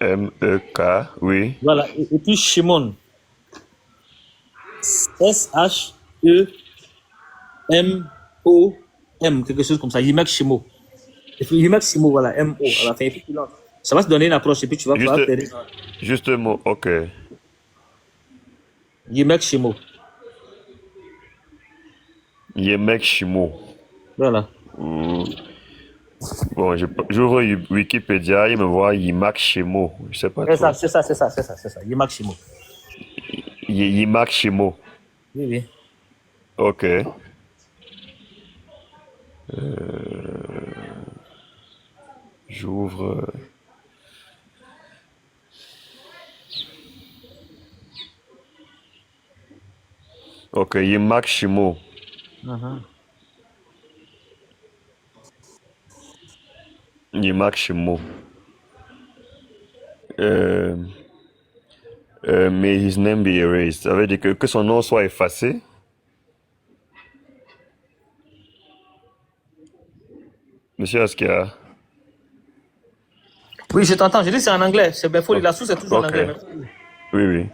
M-E-K, oui. Voilà. Et puis Shimon. S-H-E-M-O-M, quelque chose comme ça. Yimek Shimo. Yimek Shimo, voilà, M-O à la fin. Et puis, ça va te donner une approche et puis tu vas pouvoir Juste, t'aider. juste un mot, ok. Yimek Shimo. Yemek Shimo. Voilà. Ou- Bon, j'ouvre Wikipédia, il me voit Yimak Shimo. Je sais pas C'est ça, trop. c'est ça, c'est ça, c'est ça, c'est ça. Yimek Shimo. Yimak Shimo. Oui, oui. Ok. J'ouvre. Ok, Yimak Shimo. Mhm. Yimak Shimo. Euh, May his name be erased. Ça veut dire que son nom soit effacé. Monsieur Askia. Oui, je t'entends. Je dis c'est en anglais. C'est bien faux. Oh, La source est toujours en ok. anglais. Oui, oui.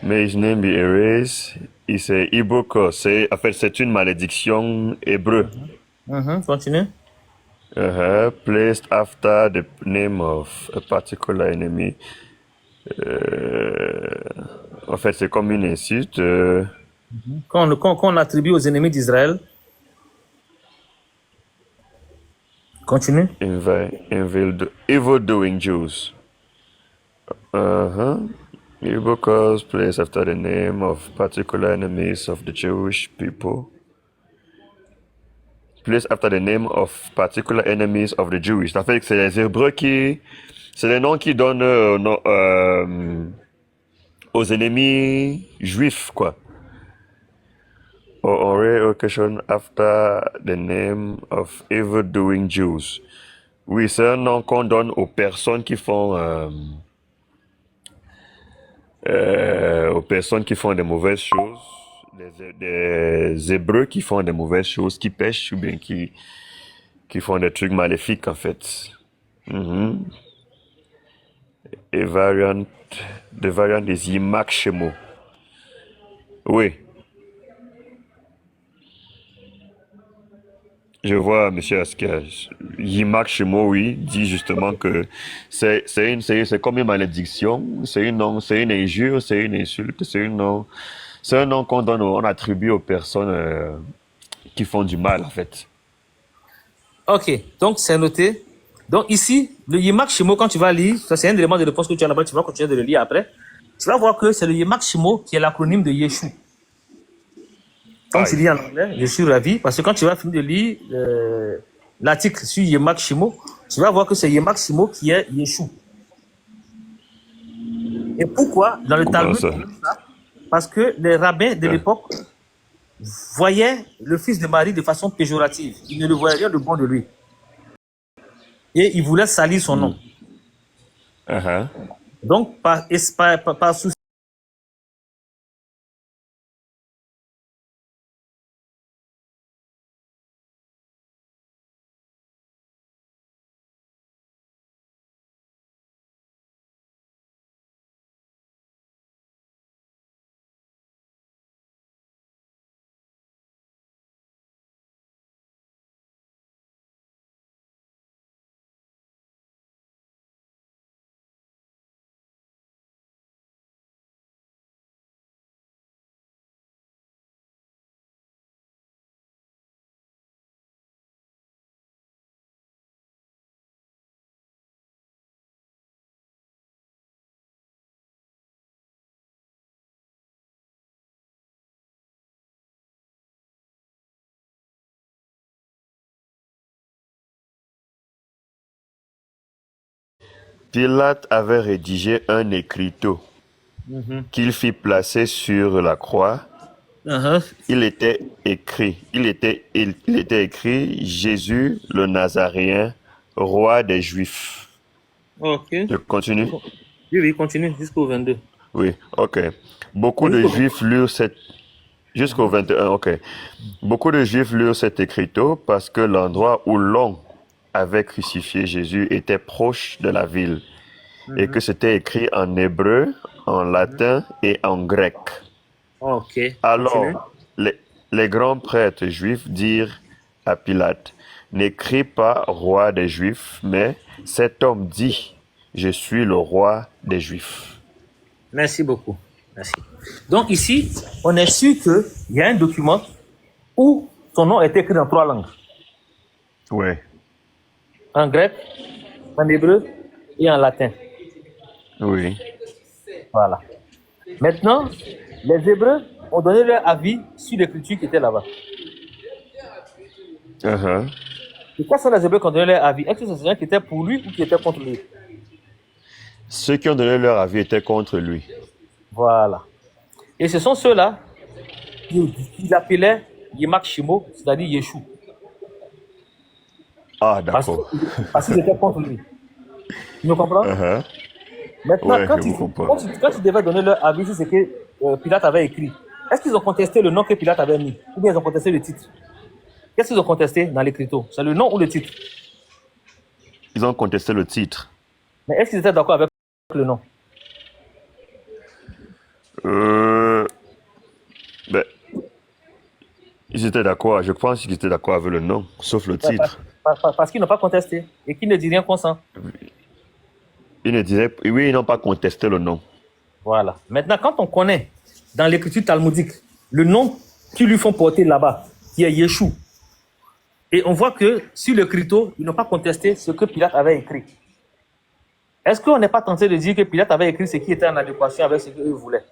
May his name be erased. C'est Iboko. En fait, c'est une malédiction hébreu. Continue. Placed after the name of a particular enemy. En fait, c'est comme une insulte. Qu'on attribue aux ennemis d'Israël. Continue. Evil doing Jews. Evil cause placed after the name of particular enemies of the Jewish people. Placed after the name of particular enemies of the Jewish. Ça fait que c'est les Hébreux qui. C'est les noms qui donnent aux ennemis juifs, quoi. Or occasion after the name of evil-doing Jews. Oui, c'est un nom qu'on donne aux personnes qui font des mauvaises choses, des Hébreux qui font des mauvaises choses, qui pêchent ou bien qui font des trucs maléfiques en fait. Et the variant is Yimak Shemo. Oui, je vois, monsieur Askia. Yimak Shemo, oui, dit justement que c'est comme une malédiction, c'est une injure, c'est une insulte, c'est un nom on attribue aux personnes qui font du mal, en fait. Ok, donc c'est noté. Donc ici, le Yimak Shimo, quand tu vas lire, ça c'est un élément de réponse que tu as là-bas, tu vas continuer de le lire après. Tu vas voir que c'est le Yimak Shimo qui est l'acronyme de Yeshu. Comme tu Aïe. lis en anglais, je suis ravi, parce que quand tu vas finir de lire l'article sur Yimak Shimo, tu vas voir que c'est Yimak Shimo qui est Yeshu. Et pourquoi dans le Comment Talmud ça? Parce que les rabbins de Ah. l'époque voyaient le fils de Marie de façon péjorative. Ils ne le voyaient rien de bon de lui. Et ils voulaient salir son nom. Uh-huh. Donc, par souci, Pilate avait rédigé un écriteau qu'il fit placer sur la croix. Il était écrit Jésus le Nazaréen, roi des Juifs. ok. Je continue? Oui, oui, continue jusqu'au 22. Oui, ok. Beaucoup de Jusqu'au Juifs lurent cette jusqu'au 21, ok. Beaucoup de Juifs lurent cet écriteau parce que l'endroit où l'on avait crucifié Jésus était proche de la ville. et que c'était écrit en hébreu, en latin et en grec. Ok. Continue. Alors, les grands prêtres juifs dirent à Pilate, n'écris pas roi des Juifs, mais cet homme dit, je suis le roi des Juifs. Merci beaucoup. Merci. Donc ici, on est sûr qu'il y a un document où son nom est écrit dans 3 langues. Oui. En grec, en hébreu et en latin. Oui. Voilà. Maintenant, les Hébreux ont donné leur avis sur l'écriture qui était là-bas. Uh-huh. Et quels sont les Hébreux qui ont donné leur avis? Est-ce que c'est des gens qui étaient pour lui ou qui étaient contre lui? Ceux qui ont donné leur avis étaient contre lui. Voilà. Et ce sont ceux-là qui l'appelaient Yimak Shimo, c'est-à-dire Yeshua. Ah, d'accord. Parce qu'ils étaient contre lui. Tu me comprends? Uh-huh. Maintenant, Ouais, quand je ils, vous comprends. quand ils devaient donner leur avis sur ce que Pilate avait écrit, est-ce qu'ils ont contesté le nom que Pilate avait mis? Ou bien ils ont contesté le titre? Qu'est-ce qu'ils ont contesté dans l'écriture? C'est le nom ou le titre? Ils ont contesté le titre. Mais est-ce qu'ils étaient d'accord avec le nom? Ben, ils étaient d'accord. Je pense qu'ils étaient d'accord avec le nom, sauf le titre. Parce qu'ils n'ont pas contesté et qu'ils ne disent rien consent. Ils ne disaient, oui, ils n'ont pas contesté le nom. Voilà. Maintenant, quand on connaît dans l'écriture talmudique le nom qu'ils lui font porter là-bas, qui est Yeshua, et on voit que sur l'écriture, ils n'ont pas contesté ce que Pilate avait écrit. Est-ce qu'on n'est pas tenté de dire que Pilate avait écrit ce qui était en adéquation avec ce qu'eux voulaient?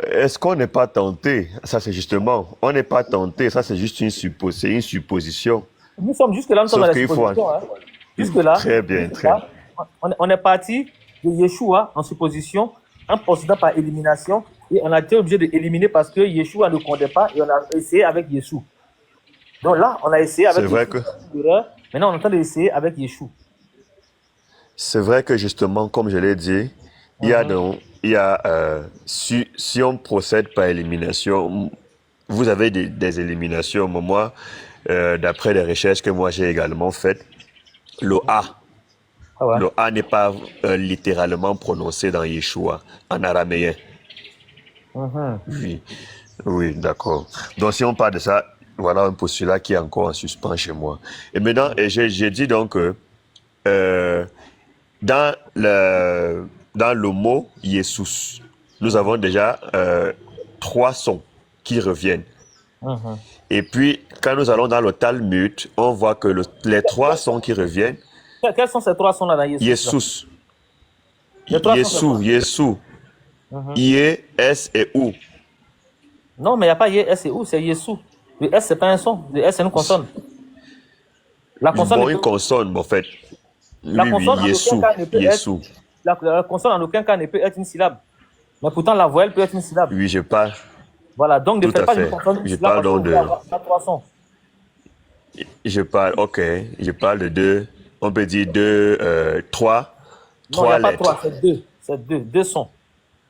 Est-ce qu'on n'est pas tenté? Ça, c'est justement, on n'est pas tenté. Ça, c'est juste une supposition. Nous sommes jusque-là, nous sommes dans la supposition. Hein. Jusque-là, Très bien, très bien. on est parti de Yeshua en supposition, en procédant par élimination, et on a été obligé d'éliminer parce que Yeshua ne comptait pas, et on a essayé avec Yeshua. Donc là, on a essayé avec C'est vrai Yeshua. que, Maintenant, on est en train d'essayer avec Yeshua. c'est vrai que justement, comme je l'ai dit, si on procède par élimination, vous avez des éliminations. Moi, d'après les recherches que moi j'ai également faites, le A. Ah ouais. Le A n'est pas littéralement prononcé dans Yeshua, en araméen. Oui, oui, d'accord. Donc, si on parle de ça, voilà un postulat qui est encore en suspens chez moi. Et maintenant, j'ai dit donc que dans le mot Jesus, nous avons déjà 3 sons qui reviennent. Et puis, quand nous allons dans le Talmud, on voit que les 3 sons qui reviennent, Quels sont ces 3 sons-là dans Yeshua? Yesu, Yé, S et U. Non, mais il n'y a pas Yé, S et U, c'est Yeshua. Le S, ce n'est pas un son. Le S, c'est une consonne. La consonne, Bon, une consonne, en fait. la Oui, consonne, oui, Yesu. la consonne en aucun cas ne peut être une syllabe. Mais pourtant, la voyelle peut être une syllabe. Oui, je parle. Voilà, donc ne Tout faites à pas fait. une consonne. Je parle donc de... Il y a 3 sons. Ok. Je parle de 2. On peut dire 2, 3. Non, il n'y a pas lettres. 3, c'est 2. C'est 2 sons.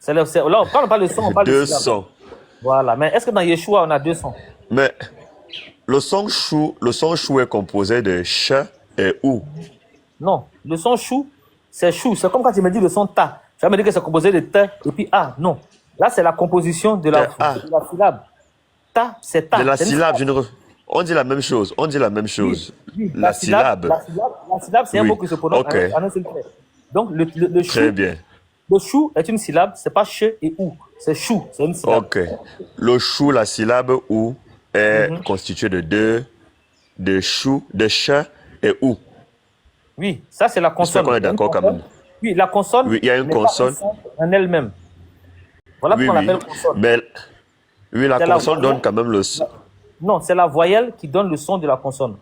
Là, quand on parle de son, on parle de 2 syllabe. sons. Voilà, mais est-ce que dans Yeshua, on a 2 sons? Mais le son chou est composé de ch et ou. Non, le son chou, c'est chou. C'est comme quand tu me dis le son ta. Tu vas me dire que c'est composé de te et puis a. Non. Là, c'est la composition de la syllabe. Ta, c'est ta. De la C'est une syllabe, on dit la même chose. On dit la même chose. Oui, La syllabe. La syllabe, c'est un Oui. mot qui se prononce Ok. en un seul trait. Donc, le chou, Très bien. le chou est une syllabe, c'est pas che et ou. C'est chou, c'est une syllabe. Ok. Le chou, la syllabe ou est constituée de chou, de ch et ou. Oui, ça c'est la consonne. qu'on est d'accord quand même. Oui, la consonne. Oui, il y a une n'est pas consonne. un son en elle-même. Voilà Oui, pourquoi on oui. l'appelle consonne. Mais oui, la C'est la consonne voyelle. donne quand même le son. Non, c'est la voyelle qui donne le son de la consonne.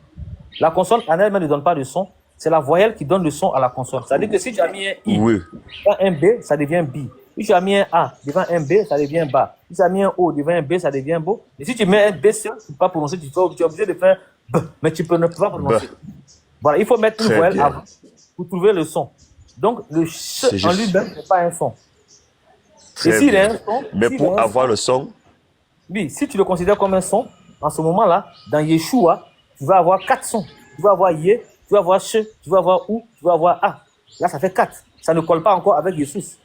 La consonne en elle-même ne donne pas de son. C'est la voyelle qui donne le son à la consonne. C'est-à-dire que si tu as mis un I Oui. devant un B, ça devient B. Si tu as mis un A devant un B, ça devient bas. Si tu as mis un O devant un B, ça devient beau. Et si tu mets un B seul, tu ne peux pas prononcer, tu es obligé de faire B, mais tu ne peux pas prononcer. Voilà, il faut mettre une Très voyelle bien. avant pour trouver le son. Donc, le ch C'est en juste. lui-même n'est pas un son. Très Et s'il bien. a un son, Mais s'il pour a un avoir son, le son, oui, si tu le considères comme un son, en ce moment-là, dans Yeshua, tu vas avoir 4 sons. Tu vas avoir Yé, tu vas avoir Che, tu vas avoir Ou, tu vas avoir A. Là, ça fait 4. Ça ne colle pas encore avec Yesus.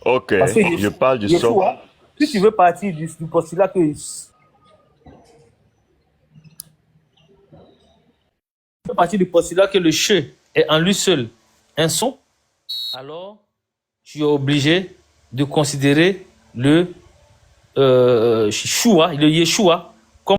Ok, Parce que je parle du son. Yeshua, si tu veux partir du postulat que le che est en lui seul un son, alors tu es obligé de considérer le Yeshua